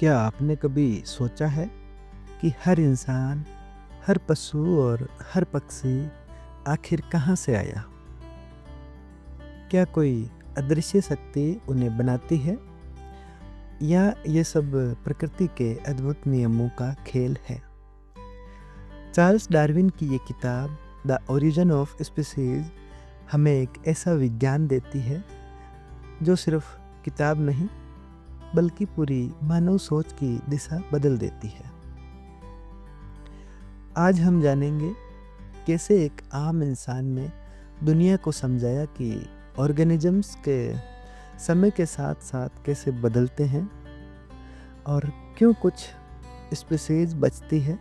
क्या आपने कभी सोचा है कि हर इंसान, हर पशु और हर पक्षी आखिर कहाँ से आया? क्या कोई अदृश्य शक्ति उन्हें बनाती है या ये सब प्रकृति के अद्भुत नियमों का खेल है? चार्ल्स डार्विन की ये किताब द ओरिजिन ऑफ स्पीशीज हमें एक ऐसा विज्ञान देती है जो सिर्फ किताब नहीं बल्कि पूरी मानव सोच की दिशा बदल देती है। आज हम जानेंगे कैसे एक आम इंसान ने दुनिया को समझाया कि ऑर्गेनिजम्स के समय के साथ साथ कैसे बदलते हैं और क्यों कुछ स्पीशीज बचती है,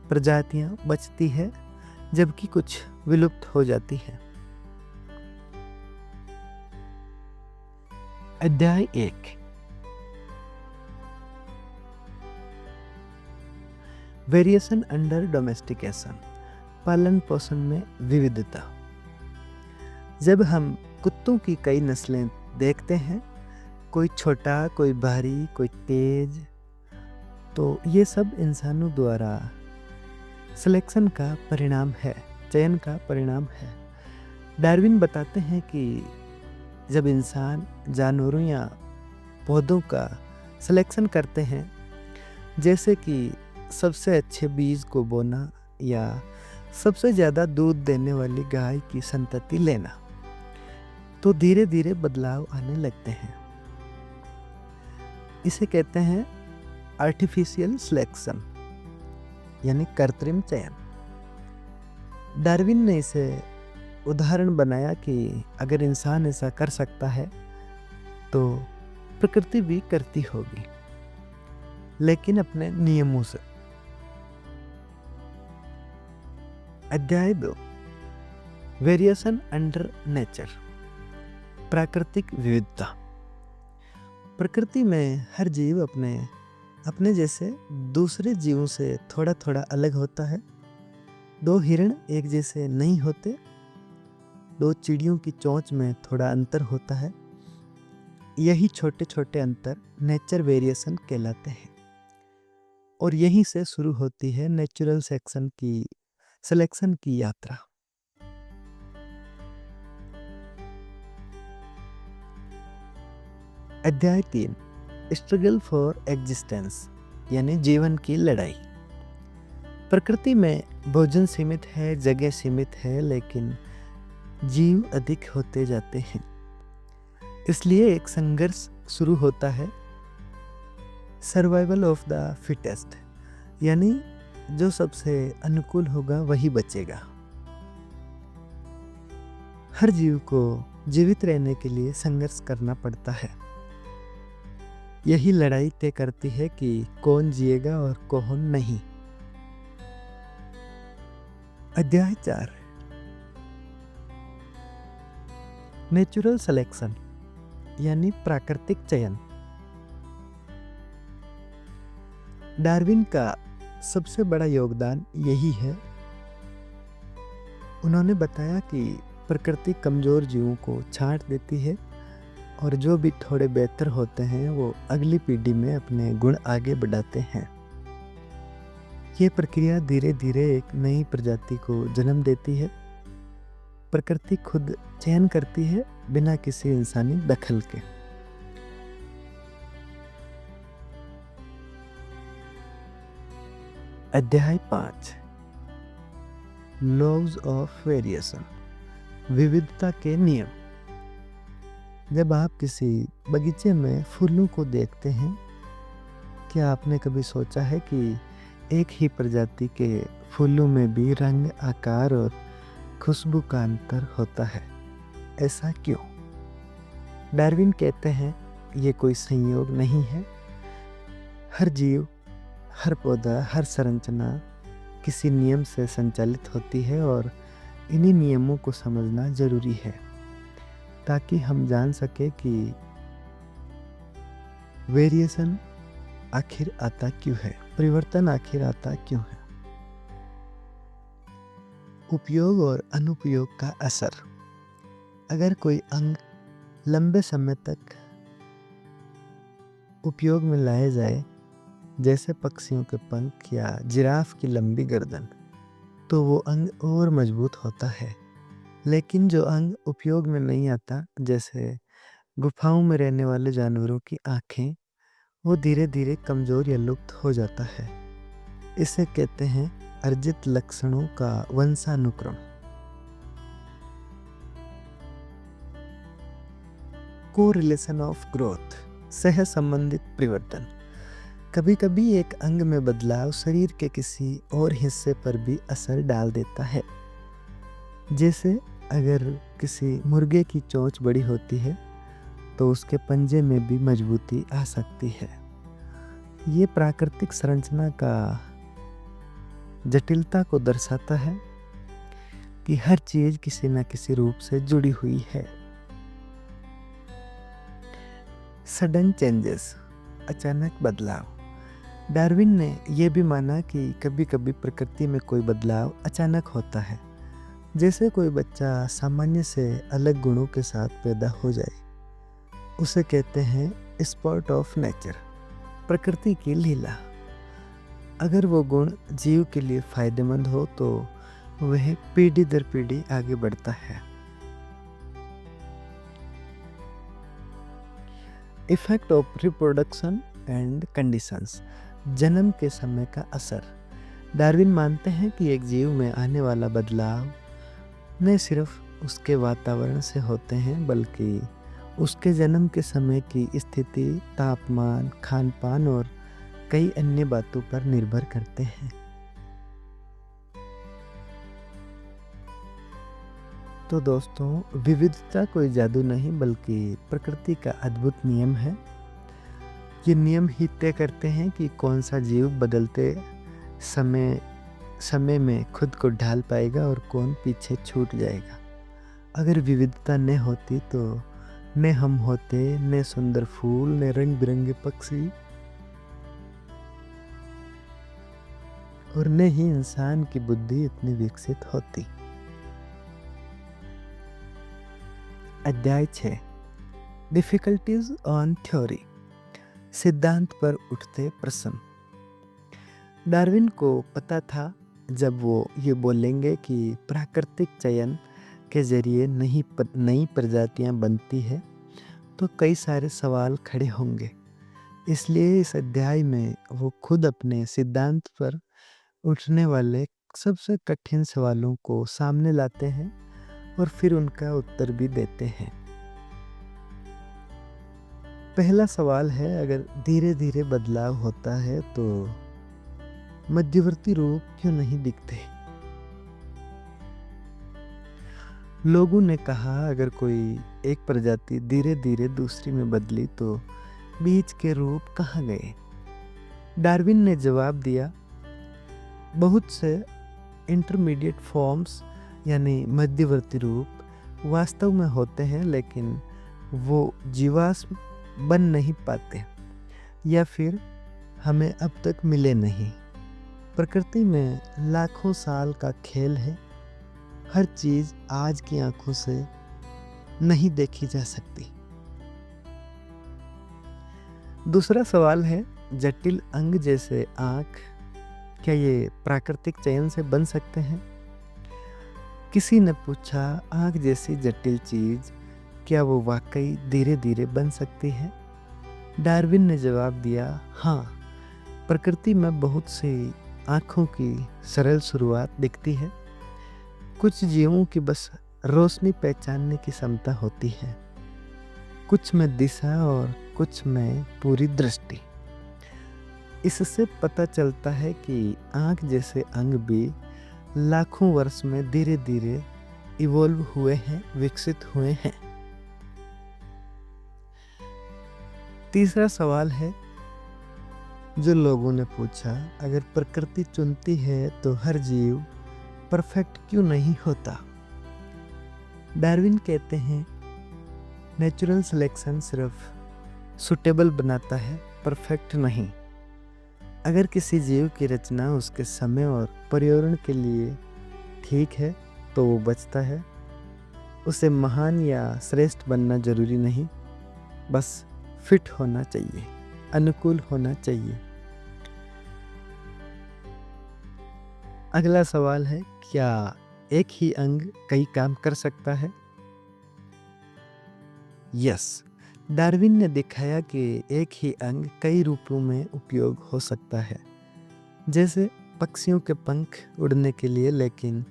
प्रजातियां बचती है, जबकि कुछ विलुप्त हो जाती है। अध्याय 1 वेरिएशन अंडर डोमेस्टिकेशन, पालन पोषण में विविधता। जब हम कुत्तों की कई नस्लें देखते हैं, कोई छोटा, कोई भारी, कोई तेज, तो ये सब इंसानों द्वारा सिलेक्शन का परिणाम है, चयन का परिणाम है। डार्विन बताते हैं कि जब इंसान जानवरों या पौधों का सिलेक्शन करते हैं, जैसे कि सबसे अच्छे बीज को बोना या सबसे ज़्यादा दूध देने वाली गाय की संतति लेना, तो धीरे धीरे बदलाव आने लगते हैं। इसे कहते हैं आर्टिफिशियल सिलेक्शन यानी कृत्रिम चयन। डार्विन ने इसे उदाहरण बनाया कि अगर इंसान ऐसा कर सकता है तो प्रकृति भी करती होगी, लेकिन अपने नियमों से। अध्याय 2 वेरिएशन अंडर नेचर, प्राकृतिक विविधता। प्रकृति में हर जीव अपने जैसे दूसरे जीवों से थोड़ा थोड़ा अलग होता है। 2 हिरण एक जैसे नहीं होते, 2 चिड़ियों की चोंच में थोड़ा अंतर होता है। यही छोटे छोटे अंतर नेचर वेरिएशन कहलाते हैं और यहीं से शुरू होती है नेचुरल सिलेक्शन की यात्रा। अध्याय 3 स्ट्रगल फॉर एग्जिस्टेंस यानी जीवन की लड़ाई। प्रकृति में भोजन सीमित है, जगह सीमित है, लेकिन जीव अधिक होते जाते हैं। इसलिए एक संघर्ष शुरू होता है, सर्वाइवल ऑफ द फिटेस्ट, यानी जो सबसे अनुकूल होगा वही बचेगा। हर जीव को जीवित रहने के लिए संघर्ष करना पड़ता है। यही लड़ाई तय करती है कि कौन जिएगा और कौन नहीं। अध्याय 4 नेचुरल सिलेक्शन यानी प्राकृतिक चयन। डार्विन का सबसे बड़ा योगदान यही है। उन्होंने बताया कि प्रकृति कमजोर जीवों को छांट देती है और जो भी थोड़े बेहतर होते हैं वो अगली पीढ़ी में अपने गुण आगे बढ़ाते हैं। ये प्रक्रिया धीरे धीरे एक नई प्रजाति को जन्म देती है। प्रकृति खुद चयन करती है बिना किसी इंसानी दखल के। अध्याय 5 लॉज ऑफ वेरिएशन, विविधता के नियम। जब आप किसी बगीचे में फूलों को देखते हैं, क्या आपने कभी सोचा है कि एक ही प्रजाति के फूलों में भी रंग, आकार और खुशबू का अंतर होता है? ऐसा क्यों? डार्विन कहते हैं ये कोई संयोग नहीं है। हर जीव, हर पौधा, हर संरचना किसी नियम से संचालित होती है और इन्हीं नियमों को समझना जरूरी है ताकि हम जान सके कि वेरिएशन आखिर आता क्यों है, परिवर्तन आखिर आता क्यों है। उपयोग और अनुपयोग का असर। अगर कोई अंग लंबे समय तक उपयोग में लाया जाए जैसे पक्षियों के पंख या जिराफ की लंबी गर्दन, तो वो अंग और मजबूत होता है। लेकिन जो अंग उपयोग में नहीं आता, जैसे गुफाओं में रहने वाले जानवरों की आँखें, वो धीरे-धीरे कमज़ोर या लुप्त हो जाता है। इसे कहते हैं अर्जित लक्षणों का वंशानुक्रम। कोरिलेशन ऑफ ग्रोथ, सह संबंधित परिवर्तन। कभी-कभी एक अंग में बदलाव शरीर के किसी और हिस्से पर भी असर डाल देता है। जैसे अगर किसी मुर्गे की चोंच बड़ी होती है, तो उसके पंजे में भी मजबूती आ सकती है। ये प्राकृतिक संरचना का जटिलता को दर्शाता है कि हर चीज किसी न किसी रूप से जुड़ी हुई है। सडन चेंजेस, अचानक बदलाव। डार्विन ने यह भी माना कि कभी-कभी प्रकृति में कोई बदलाव अचानक होता है, जैसे कोई बच्चा सामान्य से अलग गुणों के साथ पैदा हो जाए। उसे कहते हैं स्पोर्ट ऑफ नेचर, प्रकृति की लीला। अगर वो गुण जीव के लिए फायदेमंद हो तो वह पीढ़ी दर पीढ़ी आगे बढ़ता है। Effect of reproduction and conditions, जन्म के समय का असर। डार्विन मानते हैं कि एक जीव में आने वाला बदलाव न सिर्फ उसके वातावरण से होते हैं, बल्कि उसके जन्म के समय की स्थिति, तापमान, खान-पान और कई अन्य बातों पर निर्भर करते हैं। तो दोस्तों, विविधता कोई जादू नहीं, बल्कि प्रकृति का अद्भुत नियम है। ये नियम ही तय करते हैं कि कौन सा जीव बदलते समय में खुद को ढाल पाएगा और कौन पीछे छूट जाएगा। अगर विविधता न होती तो न हम होते, न सुंदर फूल, न रंग बिरंगे पक्षी, और न ही इंसान की बुद्धि इतनी विकसित होती। अध्याय 6, डिफिकल्टीज ऑन थ्योरी, सिद्धांत पर उठते प्रश्न। डार्विन को पता था जब वो ये बोलेंगे कि प्राकृतिक चयन के जरिए नई प्रजातियां बनती है, तो कई सारे सवाल खड़े होंगे। इसलिए इस अध्याय में वो खुद अपने सिद्धांत पर उठने वाले सबसे कठिन सवालों को सामने लाते हैं और फिर उनका उत्तर भी देते हैं। पहला सवाल है, अगर धीरे धीरे बदलाव होता है तो मध्यवर्ती रूप क्यों नहीं दिखते? लोगों ने कहा, अगर कोई एक प्रजाति धीरे धीरे दूसरी में बदली तो बीच के रूप कहाँ गए? डार्विन ने जवाब दिया, बहुत से इंटरमीडिएट फॉर्म्स यानी मध्यवर्ती रूप वास्तव में होते हैं, लेकिन वो जीवाश्म बन नहीं पाते या फिर हमें अब तक मिले नहीं। प्रकृति में लाखों साल का खेल है, हर चीज आज की आंखों से नहीं देखी जा सकती। दूसरा सवाल है, जटिल अंग जैसे आँख, क्या ये प्राकृतिक चयन से बन सकते हैं? किसी ने पूछा, आँख जैसी जटिल चीज क्या वो वाकई धीरे धीरे बन सकती है? डार्विन ने जवाब दिया, हाँ, प्रकृति में बहुत सी आँखों की सरल शुरुआत दिखती है। कुछ जीवों की बस रोशनी पहचानने की क्षमता होती है, कुछ में दिशा और कुछ में पूरी दृष्टि। इससे पता चलता है कि आँख जैसे अंग भी लाखों वर्ष में धीरे धीरे इवॉल्व हुए हैं, विकसित हुए हैं। तीसरा सवाल है जो लोगों ने पूछा, अगर प्रकृति चुनती है तो हर जीव परफेक्ट क्यों नहीं होता? डार्विन कहते हैं, नेचुरल सिलेक्शन सिर्फ सुटेबल बनाता है, परफेक्ट नहीं। अगर किसी जीव की रचना उसके समय और पर्यावरण के लिए ठीक है तो वो बचता है। उसे महान या श्रेष्ठ बनना जरूरी नहीं, बस फिट होना चाहिए, अनुकूल होना चाहिए। अगला सवाल है, क्या एक ही अंग कई काम कर सकता है? यस, डार्विन ने दिखाया कि एक ही अंग कई रूपों में उपयोग हो सकता है, जैसे पक्षियों के पंख उड़ने के लिए, लेकिन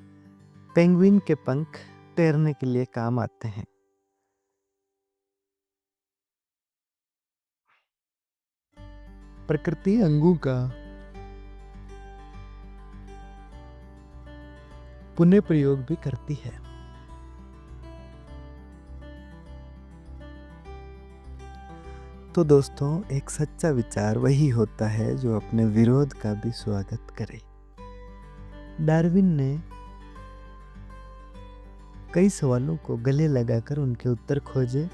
पेंगुइन के पंख तैरने के लिए काम आते हैं। प्रकृति अंगों का पुनः प्रयोग भी करती है। तो दोस्तों, एक सच्चा विचार वही होता है जो अपने विरोध का भी स्वागत करे। डार्विन ने कई सवालों को गले लगाकर उनके उत्तर खोजे।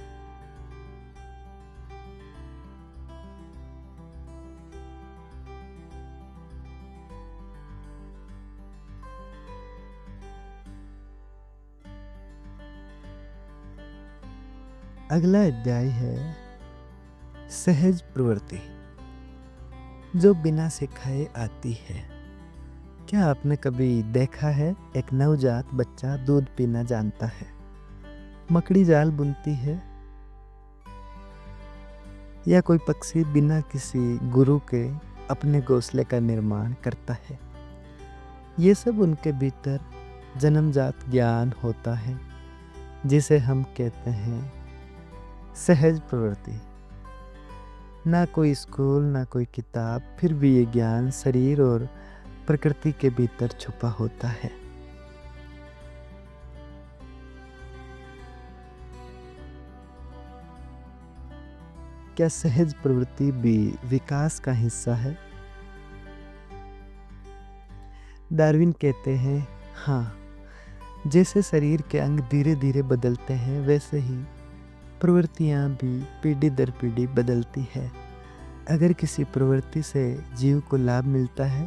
अगला अध्याय है सहज प्रवृत्ति, जो बिना सिखाए आती है। क्या आपने कभी देखा है, एक नवजात बच्चा दूध पीना जानता है, मकड़ी जाल बुनती है, या कोई पक्षी बिना किसी गुरु के अपने घोंसले का निर्माण करता है? ये सब उनके भीतर जन्मजात ज्ञान होता है, जिसे हम कहते हैं सहज प्रवृत्ति। ना कोई स्कूल, ना कोई किताब, फिर भी ये ज्ञान शरीर और प्रकृति के भीतर छुपा होता है। क्या सहज प्रवृत्ति भी विकास का हिस्सा है? डार्विन कहते हैं, हाँ, जैसे शरीर के अंग धीरे धीरे बदलते हैं, वैसे ही प्रवृत्तियाँ भी पीढ़ी दर पीढ़ी बदलती है। अगर किसी प्रवृत्ति से जीव को लाभ मिलता है,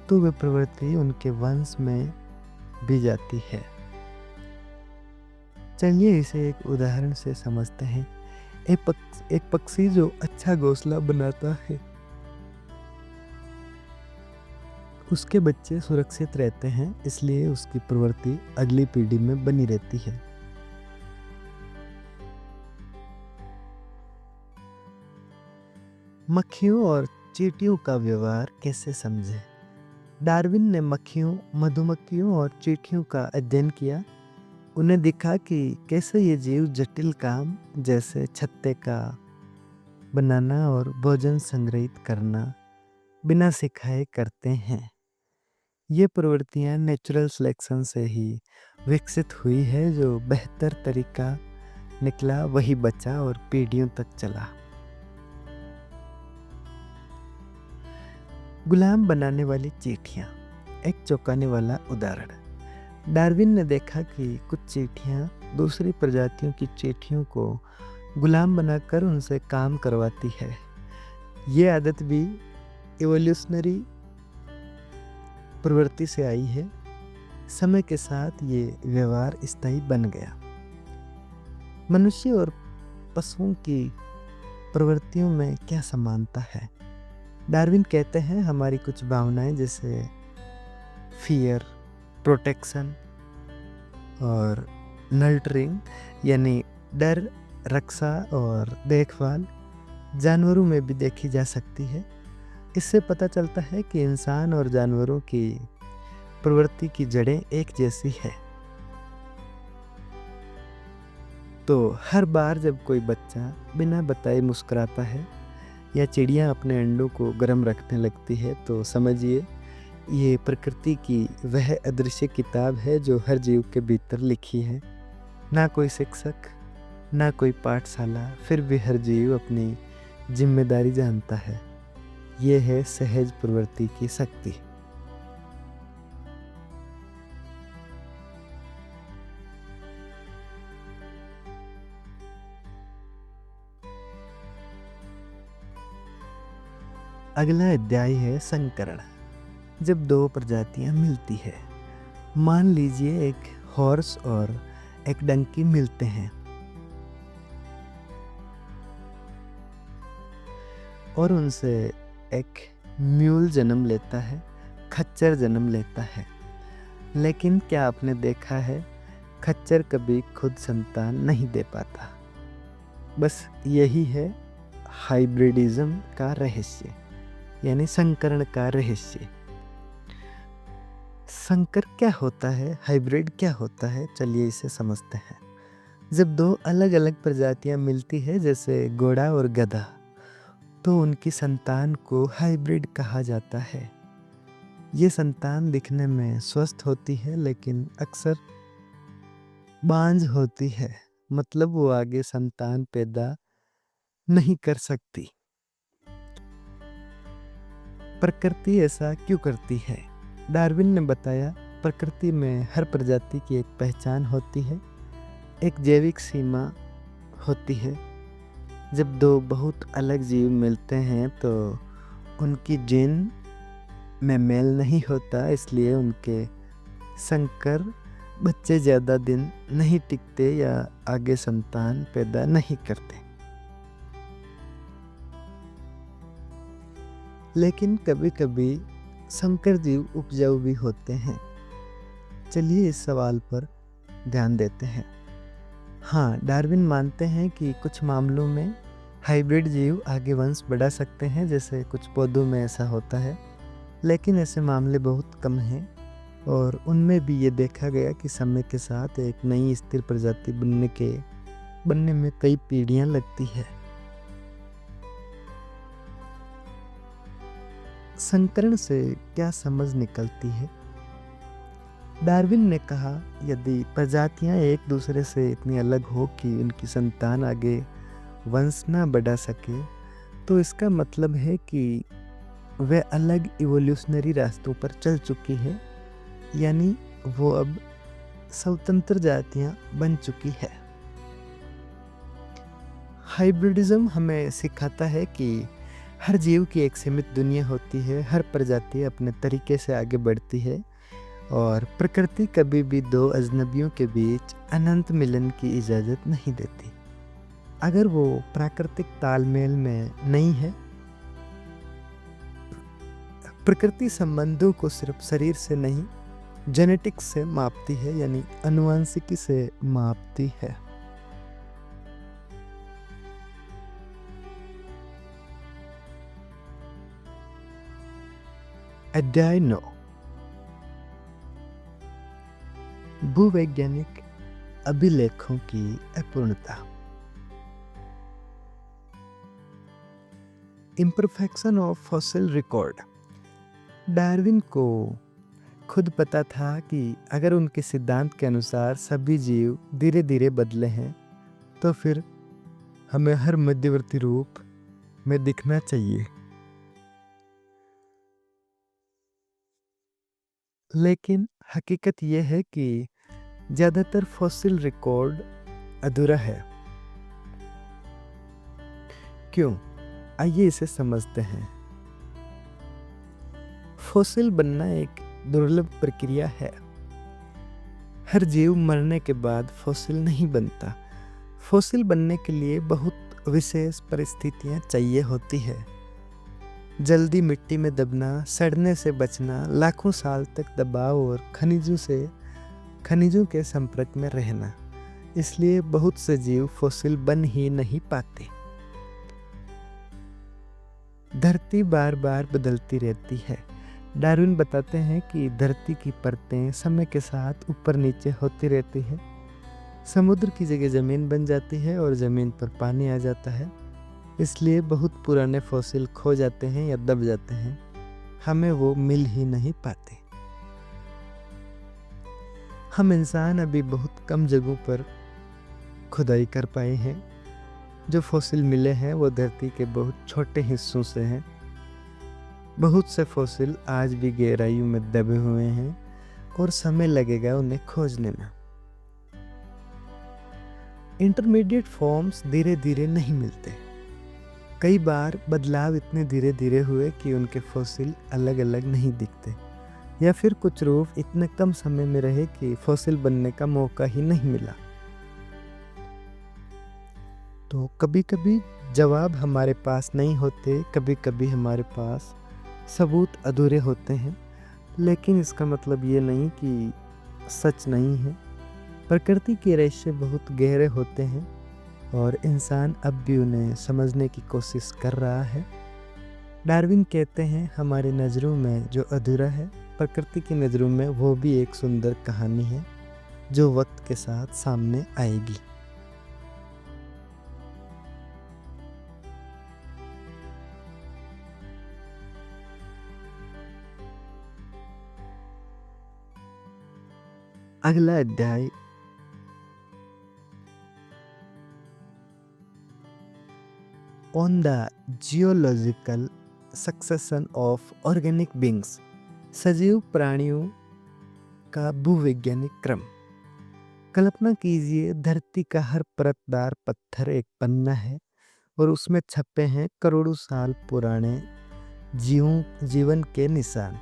तो वह प्रवृत्ति उनके वंश में भी जाती है। चलिए इसे एक उदाहरण से समझते हैं। एक पक्षी जो अच्छा घोंसला बनाता है, उसके बच्चे सुरक्षित रहते हैं, इसलिए उसकी प्रवृत्ति अगली पीढ़ी में बनी रहती है। मक्खियों और चींटियों का व्यवहार कैसे समझे? डार्विन ने मक्खियों, मधुमक्खियों और चींटियों का अध्ययन किया। उन्हें दिखा कि कैसे ये जीव जटिल काम जैसे छत्ते का बनाना और भोजन संग्रहित करना बिना सिखाए करते हैं। ये प्रवृत्तियां नेचुरल सिलेक्शन से ही विकसित हुई है। जो बेहतर तरीका निकला वही बचा और पीढ़ियों तक चला। गुलाम बनाने वाली चींटियां, एक चौंकाने वाला उदाहरण। डार्विन ने देखा कि कुछ चींटियां दूसरी प्रजातियों की चींटियों को गुलाम बनाकर उनसे काम करवाती है। ये आदत भी इवोल्यूशनरी प्रवृत्ति से आई है। समय के साथ ये व्यवहार स्थायी बन गया। मनुष्य और पशुओं की प्रवृत्तियों में क्या समानता है? डार्विन कहते हैं, हमारी कुछ भावनाएं जैसे फियर, प्रोटेक्शन और नर्टरिंग यानी डर, रक्षा और देखभाल जानवरों में भी देखी जा सकती है। इससे पता चलता है कि इंसान और जानवरों की प्रवृत्ति की जड़ें एक जैसी है। तो हर बार जब कोई बच्चा बिना बताए मुस्कुराता है या चिड़िया अपने अंडों को गर्म रखने लगती है, तो समझिए ये प्रकृति की वह अदृश्य किताब है जो हर जीव के भीतर लिखी है। ना कोई शिक्षक, ना कोई पाठशाला, फिर भी हर जीव अपनी जिम्मेदारी जानता है। ये है सहज प्रवृत्ति की शक्ति। अगला अध्याय है संकरण, जब दो प्रजातियां मिलती है। मान लीजिए एक हॉर्स और एक डंकी मिलते हैं और उनसे एक म्यूल जन्म लेता है। खच्चर जन्म लेता है। लेकिन क्या आपने देखा है, खच्चर कभी खुद संतान नहीं दे पाता। बस यही है हाइब्रिडिज्म का रहस्य, यानी संकरण का रहस्य। संकर क्या होता है, हाइब्रिड क्या होता है, चलिए इसे समझते हैं। जब दो अलग अलग प्रजातियां मिलती है, जैसे घोड़ा और गधा, तो उनकी संतान को हाइब्रिड कहा जाता है। ये संतान दिखने में स्वस्थ होती है, लेकिन अक्सर बांझ होती है, मतलब वो आगे संतान पैदा नहीं कर सकती। प्रकृति ऐसा क्यों करती है? डार्विन ने बताया, प्रकृति में हर प्रजाति की एक पहचान होती है, एक जैविक सीमा होती है। जब दो बहुत अलग जीव मिलते हैं तो उनकी जीन में मेल नहीं होता, इसलिए उनके संकर बच्चे ज़्यादा दिन नहीं टिकते या आगे संतान पैदा नहीं करते। लेकिन कभी कभी संकर जीव उपजाऊ भी होते हैं। चलिए इस सवाल पर ध्यान देते हैं। हाँ, डार्विन मानते हैं कि कुछ मामलों में हाइब्रिड जीव आगे वंश बढ़ा सकते हैं, जैसे कुछ पौधों में ऐसा होता है, लेकिन ऐसे मामले बहुत कम हैं और उनमें भी ये देखा गया कि समय के साथ एक नई स्थिर प्रजाति बनने में कई पीढ़ियां लगती है। संकरण से क्या समझ निकलती है? डार्विन ने कहा, यदि प्रजातियां एक दूसरे से इतनी अलग हो कि उनकी संतान आगे वंश ना बढ़ा सके, तो इसका मतलब है कि वे अलग इवोल्यूशनरी रास्तों पर चल चुकी है, यानी वो अब स्वतंत्र जातियां बन चुकी है। हाइब्रिडिज्म हमें सिखाता है कि हर जीव की एक सीमित दुनिया होती है, हर प्रजाति अपने तरीके से आगे बढ़ती है और प्रकृति कभी भी दो अजनबियों के बीच अनंत मिलन की इजाज़त नहीं देती। अगर वो प्राकृतिक तालमेल में नहीं है, प्रकृति संबंधों को सिर्फ शरीर से नहीं, जेनेटिक्स से मापती है, यानी आनुवंशिकी से मापती है। अध्याय 9, भूवैज्ञानिक अभिलेखों की अपूर्णता। Imperfection of fossil record. Darwin को खुद पता था कि अगर उनके सिद्धांत के अनुसार सभी जीव धीरे धीरे बदले हैं, तो फिर हमें हर मध्यवर्ती रूप में दिखना चाहिए। लेकिन हकीकत यह है कि ज़्यादातर फॉसिल रिकॉर्ड अधूरा है। क्यों? आइए इसे समझते हैं। फॉसिल बनना एक दुर्लभ प्रक्रिया है। हर जीव मरने के बाद फॉसिल नहीं बनता। फॉसिल बनने के लिए बहुत विशेष परिस्थितियां चाहिए होती है। जल्दी मिट्टी में दबना, सड़ने से बचना, लाखों साल तक दबाव और खनिजों के संपर्क में रहना। इसलिए बहुत से जीव फॉसिल बन ही नहीं पाते। धरती बार बार बदलती रहती है। डार्विन बताते हैं कि धरती की परतें समय के साथ ऊपर नीचे होती रहती है। समुद्र की जगह ज़मीन बन जाती है और ज़मीन पर पानी आ जाता है। इसलिए बहुत पुराने फॉसिल खो जाते हैं या दब जाते हैं, हमें वो मिल ही नहीं पाते। हम इंसान अभी बहुत कम जगहों पर खुदाई कर पाए हैं। जो फॉसिल मिले हैं वो धरती के बहुत छोटे हिस्सों से हैं। बहुत से फॉसिल आज भी गहराइयों में दबे हुए हैं और समय लगेगा उन्हें खोजने में। इंटरमीडिएट फॉर्म्स धीरे धीरे नहीं मिलते। कई बार बदलाव इतने धीरे धीरे हुए कि उनके फॉसिल अलग अलग नहीं दिखते, या फिर कुछ रूप इतने कम समय में रहे कि फॉसिल बनने का मौका ही नहीं मिला। तो कभी कभी जवाब हमारे पास नहीं होते, कभी कभी हमारे पास सबूत अधूरे होते हैं। लेकिन इसका मतलब ये नहीं कि सच नहीं है। प्रकृति के रहस्य बहुत गहरे होते हैं और इंसान अब भी उन्हें समझने की कोशिश कर रहा है। डार्विन कहते हैं हमारी नज़रों में जो अधूरा है, प्रकृति की नज़रों में वो भी एक सुंदर कहानी है जो वक्त के साथ सामने आएगी। अगला अध्याय on the geological succession of organic beings, सजीव प्राणियों का भूवैज्ञानिक क्रम। कल्पना कीजिए धरती का हर परतदार पत्थर एक पन्ना है और उसमें छपे हैं करोड़ों साल पुराने जीवन के निशान।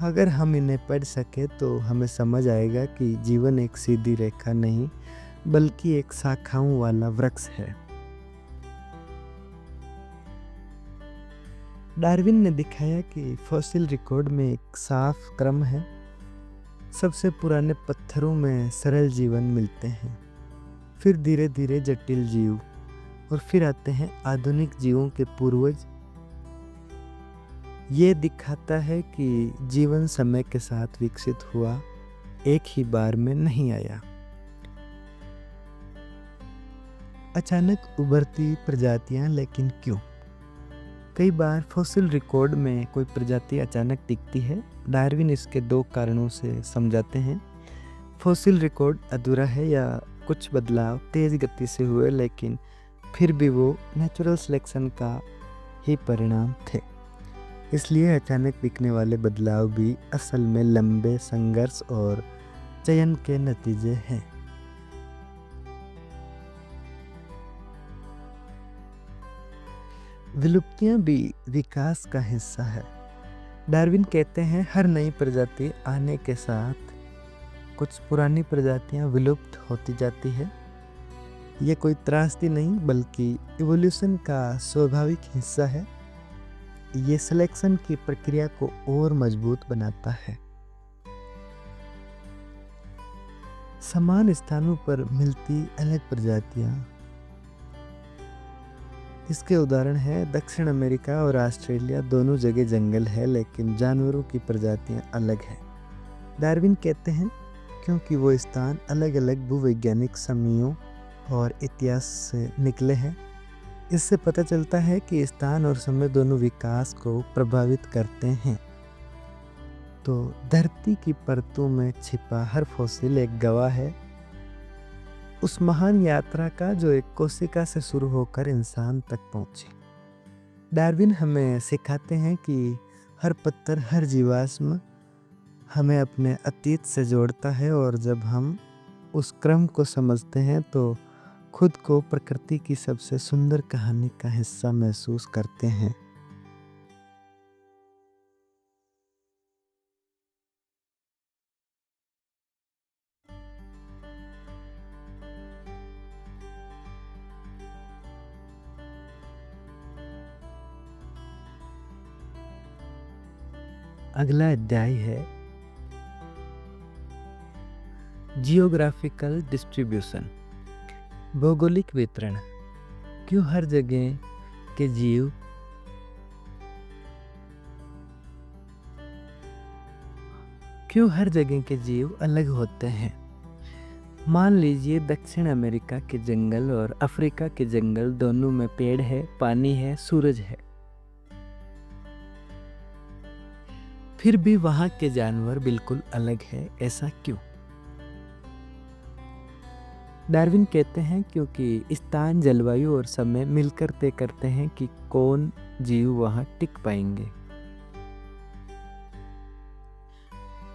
अगर हम इन्हें पढ़ सके तो हमें समझ आएगा कि जीवन एक सीधी रेखा नहीं बल्कि एक शाखाओं वाला वृक्ष है। डार्विन ने दिखाया कि फॉसिल रिकॉर्ड में एक साफ क्रम है। सबसे पुराने पत्थरों में सरल जीवन मिलते हैं, फिर धीरे धीरे जटिल जीव और फिर आते हैं आधुनिक जीवों के पूर्वज। ये दिखाता है कि जीवन समय के साथ विकसित हुआ, एक ही बार में नहीं आया। अचानक उभरती प्रजातियां, लेकिन क्यों? कई बार फॉसिल रिकॉर्ड में कोई प्रजाति अचानक दिखती है। डार्विन इसके दो कारणों से समझाते हैं। फॉसिल रिकॉर्ड अधूरा है या कुछ बदलाव तेज गति से हुए लेकिन फिर भी वो नेचुरल सिलेक्शन का ही परिणाम थे। इसलिए अचानक दिखने वाले बदलाव भी असल में लंबे संघर्ष और चयन के नतीजे हैं। विलुप्तियां भी विकास का हिस्सा है। डार्विन कहते हैं हर नई प्रजाति आने के साथ कुछ पुरानी प्रजातियां विलुप्त होती जाती है। ये कोई त्रासदी नहीं बल्कि इवोल्यूशन का स्वाभाविक हिस्सा है। ये सिलेक्शन की प्रक्रिया को और मजबूत बनाता है। समान स्थानों पर मिलती अलग प्रजातियां, इसके उदाहरण है दक्षिण अमेरिका और ऑस्ट्रेलिया। दोनों जगह जंगल है लेकिन जानवरों की प्रजातियां अलग हैं। डार्विन कहते हैं क्योंकि वो स्थान अलग अलग भूवैज्ञानिक समयों और इतिहास से निकले हैं। इससे पता चलता है कि स्थान और समय दोनों विकास को प्रभावित करते हैं। तो धरती की परतों में छिपा हर फॉसिल एक गवाह है उस महान यात्रा का जो एक कोशिका से शुरू होकर इंसान तक पहुंची। डार्विन हमें सिखाते हैं कि हर पत्थर, हर जीवाश्म हमें अपने अतीत से जोड़ता है और जब हम उस क्रम को समझते हैं तो खुद को प्रकृति की सबसे सुंदर कहानी का हिस्सा महसूस करते हैं। अगला अध्याय है जियोग्राफिकल डिस्ट्रीब्यूशन, भौगोलिक वितरण। क्यों हर जगह के जीव अलग होते हैं? मान लीजिए दक्षिण अमेरिका के जंगल और अफ्रीका के जंगल दोनों में पेड़ है, पानी है, सूरज है, फिर भी वहां के जानवर बिल्कुल अलग है। ऐसा क्यों? डार्विन कहते हैं क्योंकि स्थान, जलवायु और समय मिलकर तय करते हैं कि कौन जीव वहां टिक पाएंगे।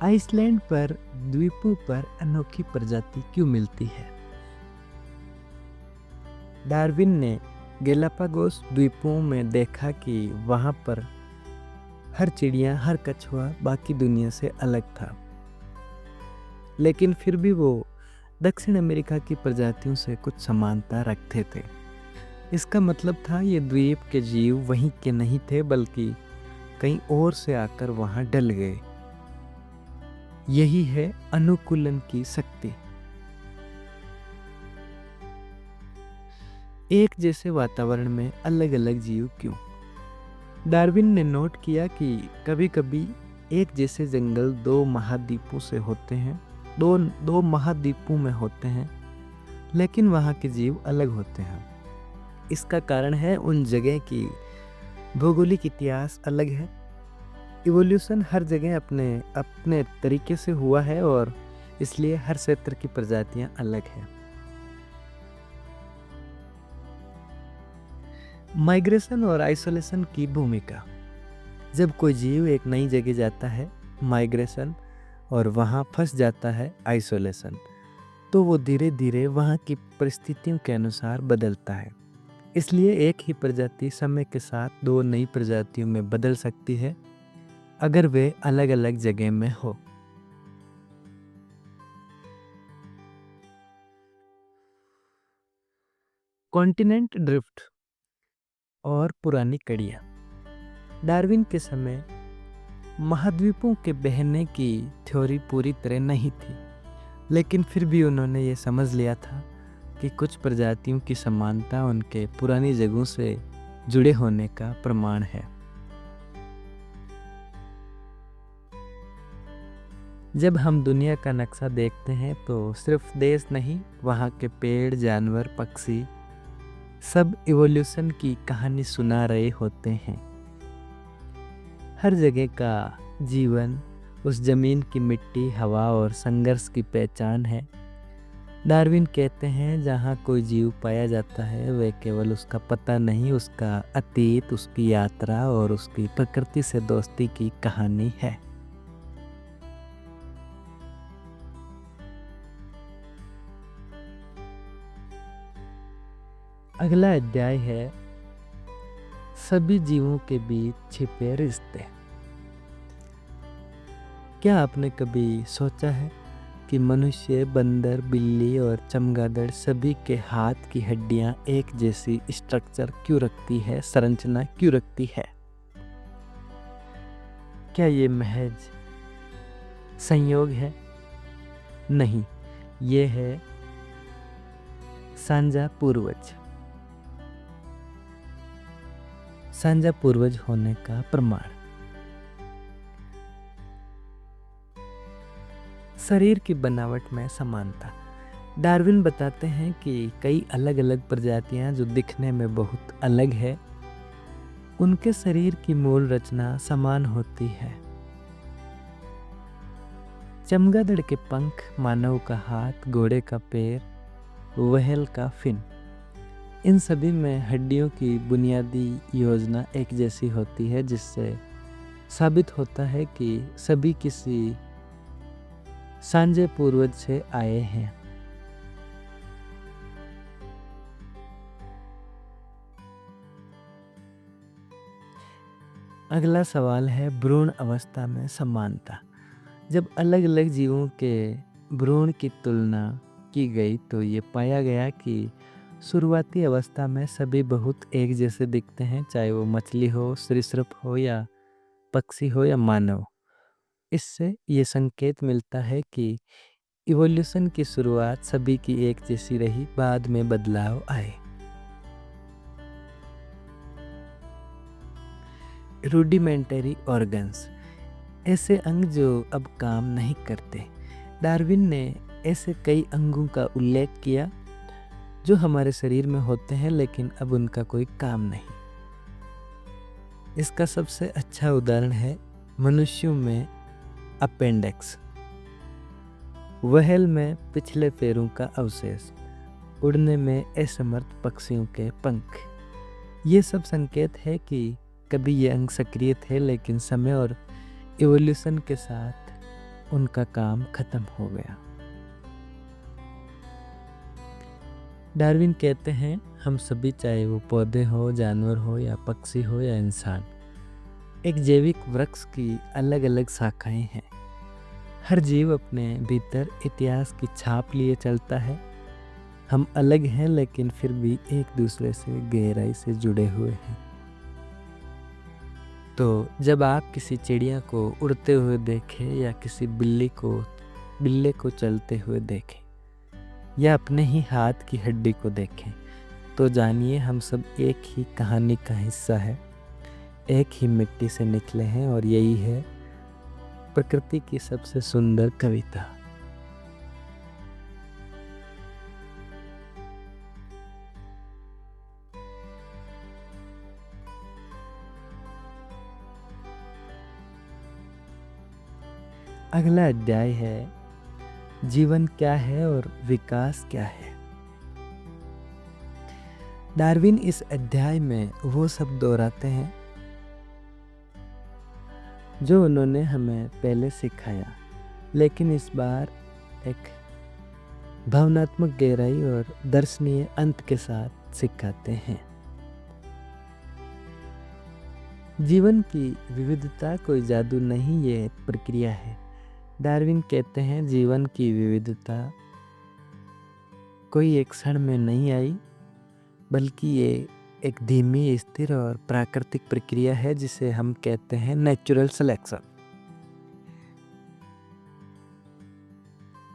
आइसलैंड पर द्वीपों पर अनोखी प्रजाति क्यों मिलती है? डार्विन ने गैलापागोस द्वीपों में देखा कि वहां पर हर चिड़िया, हर कछुआ बाकी दुनिया से अलग था, लेकिन फिर भी वो दक्षिण अमेरिका की प्रजातियों से कुछ समानता रखते थे। इसका मतलब था ये द्वीप के जीव वहीं के नहीं थे बल्कि कहीं और से आकर वहां डल गए। यही है अनुकूलन की शक्ति। एक जैसे वातावरण में अलग अलग जीव क्यों? डार्विन ने नोट किया कि कभी कभी एक जैसे जंगल दो महाद्वीपों से होते हैं, दो महाद्वीपों में होते हैं, लेकिन वहाँ के जीव अलग होते हैं। इसका कारण है उन जगह की भौगोलिक इतिहास अलग है। इवोल्यूशन हर जगह अपने अपने तरीके से हुआ है और इसलिए हर क्षेत्र की प्रजातियां अलग हैं। माइग्रेशन और आइसोलेशन की भूमिका। जब कोई जीव एक नई जगह जाता है माइग्रेशन और वहाँ फंस जाता है आइसोलेशन, तो वो धीरे धीरे वहाँ की परिस्थितियों के अनुसार बदलता है। इसलिए एक ही प्रजाति समय के साथ दो नई प्रजातियों में बदल सकती है अगर वे अलग अलग जगह में हो। कॉन्टिनेंट ड्रिफ्ट और पुरानी कड़ियाँ। डार्विन के समय महाद्वीपों के बहने की थ्योरी पूरी तरह नहीं थी, लेकिन फिर भी उन्होंने ये समझ लिया था कि कुछ प्रजातियों की समानता उनके पुरानी जगहों से जुड़े होने का प्रमाण है। जब हम दुनिया का नक्शा देखते हैं तो सिर्फ देश नहीं, वहाँ के पेड़, जानवर, पक्षी सब इवोल्यूशन की कहानी सुना रहे होते हैं। हर जगह का जीवन उस जमीन की मिट्टी, हवा और संघर्ष की पहचान है। डार्विन कहते हैं जहाँ कोई जीव पाया जाता है वह केवल उसका पता नहीं, उसका अतीत, उसकी यात्रा और उसकी प्रकृति से दोस्ती की कहानी है। अगला अध्याय है सभी जीवों के बीच छिपे रिश्ते। क्या आपने कभी सोचा है कि मनुष्य, बंदर, बिल्ली और चमगादड़ सभी के हाथ की हड्डियां एक जैसी स्ट्रक्चर क्यों रखती है, संरचना क्यों रखती है? क्या ये महज संयोग है? नहीं, ये है साझा पूर्वज। साझा पूर्वज होने का प्रमाण। शरीर की बनावट में समानता। डार्विन बताते हैं कि कई अलग अलग प्रजातियां जो दिखने में बहुत अलग है, उनके शरीर की मूल रचना समान होती है। चमगादड़ के पंख, मानव का हाथ, घोड़े का पैर, व्हेल का फिन, इन सभी में हड्डियों की बुनियादी योजना एक जैसी होती है, जिससे साबित होता है कि सभी किसी साझे पूर्वज से आए हैं। अगला सवाल है भ्रूण अवस्था में समानता। जब अलग अलग जीवों के भ्रूण की तुलना की गई तो ये पाया गया कि शुरुआती अवस्था में सभी बहुत एक जैसे दिखते हैं, चाहे वो मछली हो, सरीसृप हो या पक्षी हो या मानव। इससे ये संकेत मिलता है कि इवोल्यूशन की शुरुआत सभी की एक जैसी रही, बाद में बदलाव आए। रूडिमेंटरी ऑर्गन्स, ऐसे अंग जो अब काम नहीं करते। डार्विन ने ऐसे कई अंगों का उल्लेख किया जो हमारे शरीर में होते हैं लेकिन अब उनका कोई काम नहीं। इसका सबसे अच्छा उदाहरण है मनुष्यों में अपेंडिक्स, व्हेल में पिछले पैरों का अवशेष, उड़ने में असमर्थ पक्षियों के पंख। ये सब संकेत है कि कभी ये अंग सक्रिय थे लेकिन समय और इवोल्यूशन के साथ उनका काम खत्म हो गया। डार्विन कहते हैं हम सभी, चाहे वो पौधे हो, जानवर हो या पक्षी हो या इंसान, एक जैविक वृक्ष की अलग अलग शाखाएं हैं। हर जीव अपने भीतर इतिहास की छाप लिए चलता है। हम अलग हैं लेकिन फिर भी एक दूसरे से गहराई से जुड़े हुए हैं। तो जब आप किसी चिड़िया को उड़ते हुए देखें या किसी बिल्ले को चलते हुए देखें या अपने ही हाथ की हड्डी को देखें, तो जानिए हम सब एक ही कहानी का हिस्सा है, एक ही मिट्टी से निकले हैं और यही है प्रकृति की सबसे सुंदर कविता। अगला अध्याय है जीवन क्या है और विकास क्या है। डार्विन इस अध्याय में वो सब दोहराते हैं जो उन्होंने हमें पहले सिखाया, लेकिन इस बार एक भावनात्मक गहराई और दर्शनीय अंत के साथ सिखाते हैं। जीवन की विविधता कोई जादू नहीं, ये एक प्रक्रिया है। डार्विन कहते हैं जीवन की विविधता कोई एक क्षण में नहीं आई, बल्कि ये एक धीमी, स्थिर और प्राकृतिक प्रक्रिया है जिसे हम कहते हैं नेचुरल सिलेक्शन।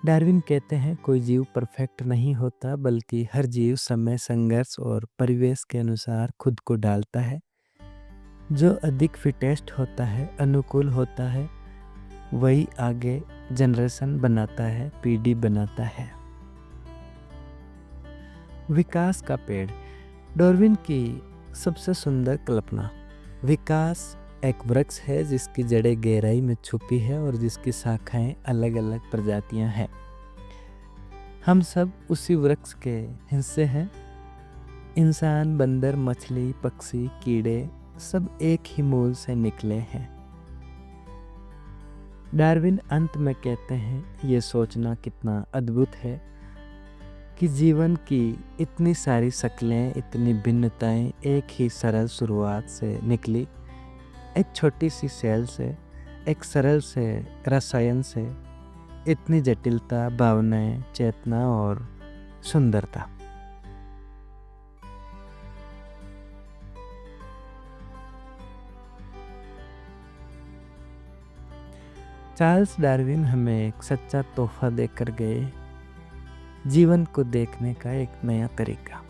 डार्विन कहते हैं कोई जीव परफेक्ट नहीं होता, बल्कि हर जीव समय, संघर्ष और परिवेश के अनुसार खुद को ढालता है। जो अधिक फिटेस्ट होता है, अनुकूल होता है, वही आगे जनरेशन बनाता है, पीढ़ी बनाता है। विकास का पेड़, डार्विन की सबसे सुंदर कल्पना। विकास एक वृक्ष है जिसकी जड़ें गहराई में छुपी है और जिसकी शाखाएं अलग अलग प्रजातियां हैं। हम सब उसी वृक्ष के हिस्से हैं। इंसान, बंदर, मछली, पक्षी, कीड़े सब एक ही मूल से निकले हैं। डार्विन अंत में कहते हैं ये सोचना कितना अद्भुत है कि जीवन की इतनी सारी शक्लें, इतनी भिन्नताएं एक ही सरल शुरुआत से निकली, एक छोटी सी सेल से, एक सरल से रसायन से, इतनी जटिलता, भावनाएं, चेतना और सुंदरता। चार्ल्स डार्विन हमें एक सच्चा तोहफा देकर गए, जीवन को देखने का एक नया तरीका।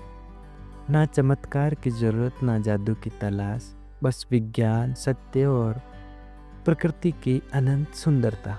ना चमत्कार की जरूरत, ना जादू की तलाश, बस विज्ञान, सत्य और प्रकृति की अनंत सुंदरता।